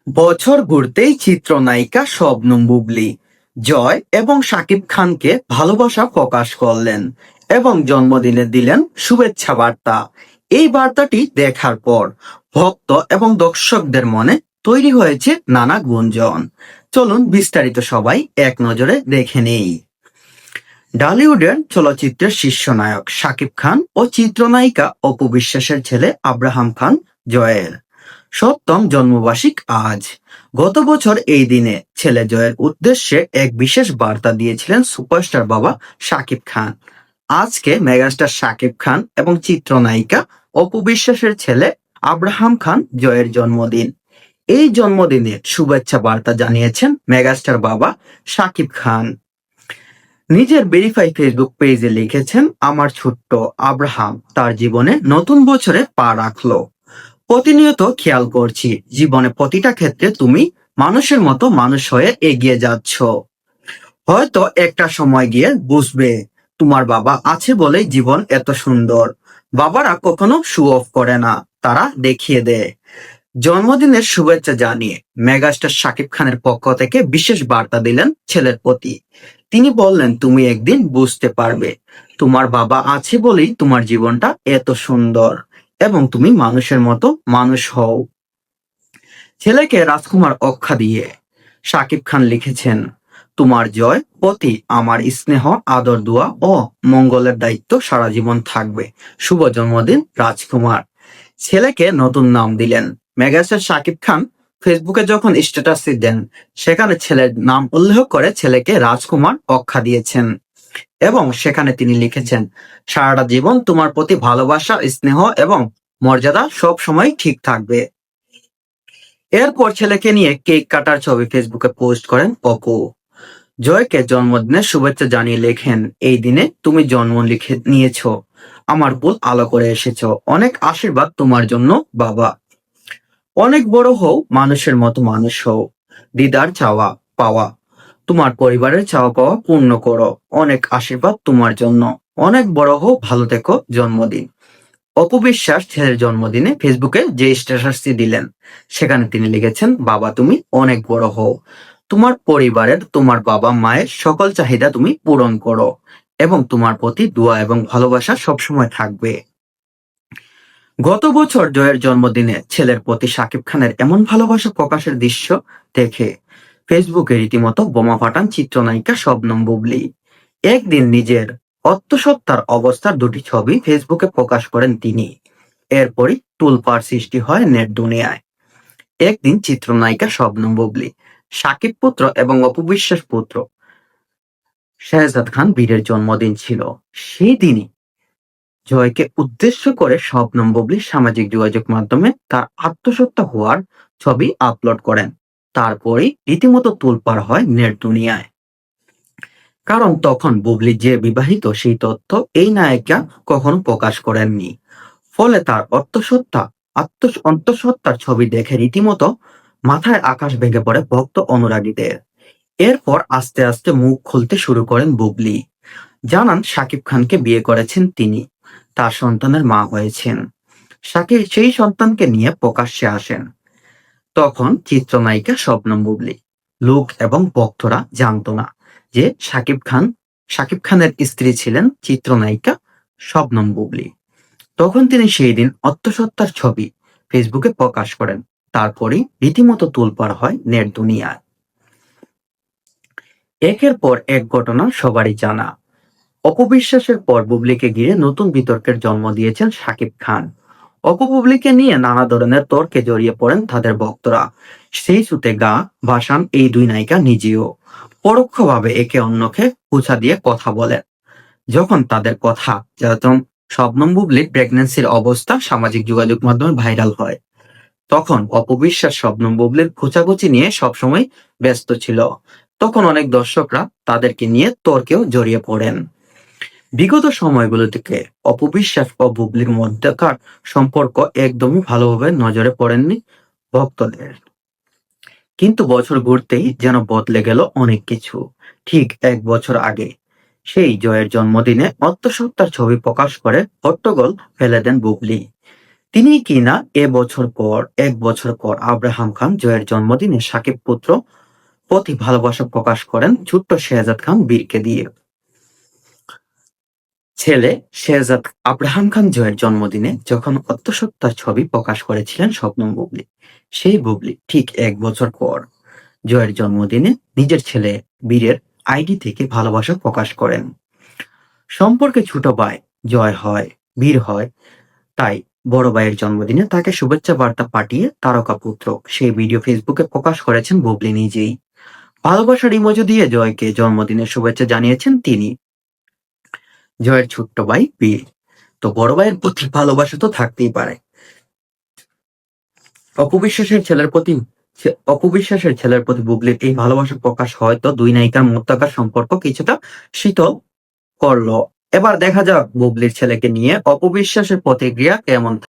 বছর ঘুরতেই চিত্রনায়িকা শবনম বুবলী জয় এবং শাকিব খানকে ভালোবাসা প্রকাশ করলেন এবং জন্মদিনে দিলেন শুভেচ্ছা বার্তা। এই বার্তাটি দেখার পর ভক্ত এবং দর্শকদের মনে তৈরি হয়েছে নানা গুঞ্জন। চলুন বিস্তারিত সবাই এক নজরে দেখে নেই। ঢালিউডের চলচ্চিত্রের শীর্ষ নায়ক শাকিব খান ও চিত্রনায়িকা অপু বিশ্বাসের ছেলে আব্রাহাম খান জয়ের সপ্তম জন্মবার্ষিক আজ। গত বছর এই দিনে ছেলে জয়ের উদ্দেশ্যে এক বিশেষ বার্তা দিয়েছিলেন সুপারস্টার বাবা শাকিব খান। আজকে মেগাস্টার শাকিব খান এবং চিত্রনায়িকা অপু বিশ্বাসের ছেলে আব্রাহাম খান জয়ের জন্মদিন। এই জন্মদিনে শুভেচ্ছা বার্তা জানিয়েছেন মেগাস্টার বাবা শাকিব খান। নিজের ভেরিফাই ফেসবুক পেজে লিখেছেন, আমার ছোট্ট আব্রাহাম তার জীবনে নতুন বছরে পা রাখলো। প্রতিনিয়ত খেয়াল করছি জীবনে প্রতিটা ক্ষেত্রে তুমি মানুষের মতো মানুষ হয়ে এগিয়ে যাচ্ছ। হয়তো একটা সময় গিয়ে বুঝবে তোমার বাবা আছে বলেই জীবন এত সুন্দর। বাবারা কখনো শো অফ করে না, তারা দেখিয়ে দেয়। জন্মদিনের শুভেচ্ছা জানিয়ে মেগাস্টার শাকিব খানের পক্ষ থেকে বিশেষ বার্তা দিলেন ছেলের প্রতি। তিনি বললেন, তুমি একদিন বুঝতে পারবে তোমার বাবা আছে বলেই তোমার জীবনটা এত সুন্দর এবং তুমি মানুষের মতো মানুষ হও। ছেলেকে রাজকুমার আখ্যা দিয়ে শাকিব খান লিখেছেন, তোমার জয় প্রতি আমার স্নেহ, আদর, দোয়া ও মঙ্গলের দায়িত্ব সারা জীবন থাকবে। শুভ জন্মদিন রাজকুমার। ছেলেকে নতুন নাম দিলেন। মেগাস্টার শাকিব খান ফেসবুকে যখন স্ট্যাটাস দেন সেখানে ছেলের নাম উল্লেখ করে ছেলেকে রাজকুমার আখ্যা দিয়েছেন এবং সেখানে তিনি লিখেছেন, সারাটা জীবন তোমার প্রতি ভালোবাসা, স্নেহ এবং মর্যাদা সব সময় ঠিক থাকবে। এরপর ছেলেকে নিয়ে কেক কাটার ছবি ফেসবুকে পোস্ট করেন অপু। জয়কে জন্মদিনের শুভেচ্ছা জানিয়ে লেখেন, এই দিনে তুমি জন্ম লিখে নিয়েছ, আমার কুল আলো করে এসেছ, অনেক আশীর্বাদ তোমার জন্য বাবা। অনেক বড় হও, মানুষের মতো মানুষ হও, দিদার চাওয়া পাওয়া, তোমার পরিবারের চাওয়া পাওয়া পূর্ণ করো, অনেক আশীর্বাদ তোমার জন্য, অনেক বড় হও, ভালো থেকো। জন্মদিন। অপবিশ্বাস ছেলের জন্মদিনে ফেসবুকে যে স্ট্যাটাসটি দিলেন সেখানে তিনি লিখেছেন, বাবা তুমি অনেক বড় হও, তোমার পরিবারের, তোমার বাবা মায়ের সকল চাহিদা তুমি পূরণ করো এবং তোমার প্রতি দোয়া এবং ভালোবাসা সবসময় থাকবে। গত বছর জয়ের জন্মদিনে ছেলের প্রতি শাকিব খানের এমন ভালোবাসা প্রকাশের দৃশ্য দেখে ফেসবুকে রীতিমতো বোমা ফাটান চিত্রনায়িকা শবনম বুবলী। একদিন নিজের আত্মসত্ত্বার অবস্থার দুটি ছবি ফেসবুকে প্রকাশ করেন তিনি। এরপরই তোলপাড় সৃষ্টি হয় নেট দুনিয়ায়। একদিন চিত্রনায়িকা শবনম বুবলী, শাকিব পুত্র এবং অপু বিশ্বাস পুত্র শেহজাদ খান বীরের জন্মদিন ছিল। সেই দিনই জয়কে উদ্দেশ্য করে শবনম বুবলী সামাজিক যোগাযোগ মাধ্যমে তার আত্মহত্যা হওয়ার ছবি আপলোড করেন। তারপরেই রীতিমতো তোলপাড় হয় নেট দুনিয়ায়। কারণ তখন বুবলী যে বিবাহিত সেই তথ্য এই নায়িকা কখনো প্রকাশ করেননি। ফলে তার অন্তঃসত্ত্বার ছবি দেখে রীতিমতো মাথায় আকাশ ভেঙে পড়ে ভক্ত অনুরাগীদের। এরপর আস্তে আস্তে মুখ খুলতে শুরু করেন বুবলী। জানান শাকিব খানকে বিয়ে করেছেন তিনি, তার সন্তানের মা হয়েছেন। শাকিব সেই সন্তানকে নিয়ে প্রকাশ্যে আসেন। তখন চিত্রনায়িকা শবনম বুবলী, লোক এবং ভক্তরা জানতো না যে শাকিব খানের স্ত্রী ছিলেন চিত্রনায়িকা শবনম বুবলী। তখন তিনি সেই দিন আত্মহত্যার ছবি ফেসবুকে প্রকাশ করেন। তারপরেই রীতিমতো তোলপাড় হয় নেট দুনিয়ায়। একের পর এক ঘটনা সবারই জানা। অপবিশ্বাসের পর বুবলীকে ঘিরে নতুন বিতর্কের জন্ম দিয়েছেন শাকিব খান। অপু বুবলীকে নিয়ে নানা ধরনের তর্কে জড়িয়ে পড়েন তাদের ভক্তরা। সেই সুতে গা ভাসান এই দুই নায়িকা নিজেও। পরোক্ষভাবে একে অন্যকে খোঁচা দিয়ে কথা বলেন। যখন তাদের কথা, যেমন শবনম বুবলীর প্রেগন্যান্সির অবস্থা সামাজিক যোগাযোগ মাধ্যমে ভাইরাল হয়, তখন অপবিশ্বাস শবনম বুবলীর খোঁচাখুচি নিয়ে সবসময় ব্যস্ত ছিল। তখন অনেক দর্শকরা তাদেরকে নিয়ে তর্কেও জড়িয়ে পড়েন। বিগত সময়গুলো থেকে অপবিশ্বাস ও বুবলীর মধ্যকার সম্পর্ক একদমই ভালোভাবে নজরে পড়েননি ভক্তদের। কিন্তু বছর ঘুরতেই যেন বদলে গেল অনেক কিছু। ঠিক 1 বছর আগে সেই জয়ের জন্মদিনে আত্মহত্যার ছবি প্রকাশ করে হট্টগোল ফেলে দেন বুবলী। তিনি কিনা এক বছর পর আব্রাহাম খান জয়ের জন্মদিনে সাকিব পুত্র প্রতি ভালোবাসা প্রকাশ করেন ছোট্ট শেহজাদ খান বীরকে দিয়ে। ছেলে শেহজাদ আব্রাহাম খান জয়ের জন্মদিনে যখন আত্মসত্ত্বার ছবি প্রকাশ করেছিলেন শবনম বুবলী, সেই বুবলী ঠিক ১ বছর পর জয়ের জন্মদিনে নিজের ছেলে বীরের আইডি থেকে ভালোবাসা প্রকাশ করেন। সম্পর্কে ছোট ভাই জয় হয়, বীর হয়, তাই বড় ভাইয়ের জন্মদিনে তাকে শুভেচ্ছা বার্তা পাঠিয়ে তারকা পুত্র সেই ভিডিও ফেসবুকে প্রকাশ করেছেন বুবলী নিজেই। ভালোবাসার ইমোজি দিয়ে জয়কে জন্মদিনের শুভেচ্ছা জানিয়েছেন তিনি। জয়ের ছোট্ট ভাই বীর, তো বড় ভাইয়ের প্রতি ভালোবাসা তো থাকতেই পারে। অপু বিশ্বাসের ছেলের প্রতি বুবলীর এই ভালোবাসা প্রকাশ হয়তো দুই নায়িকার মধ্যকার সম্পর্ক কিছুটা শীতল করলো। এবার দেখা যাক বুবলীর ছেলেকে নিয়ে অপু বিশ্বাসের প্রতিক্রিয়া কেমন।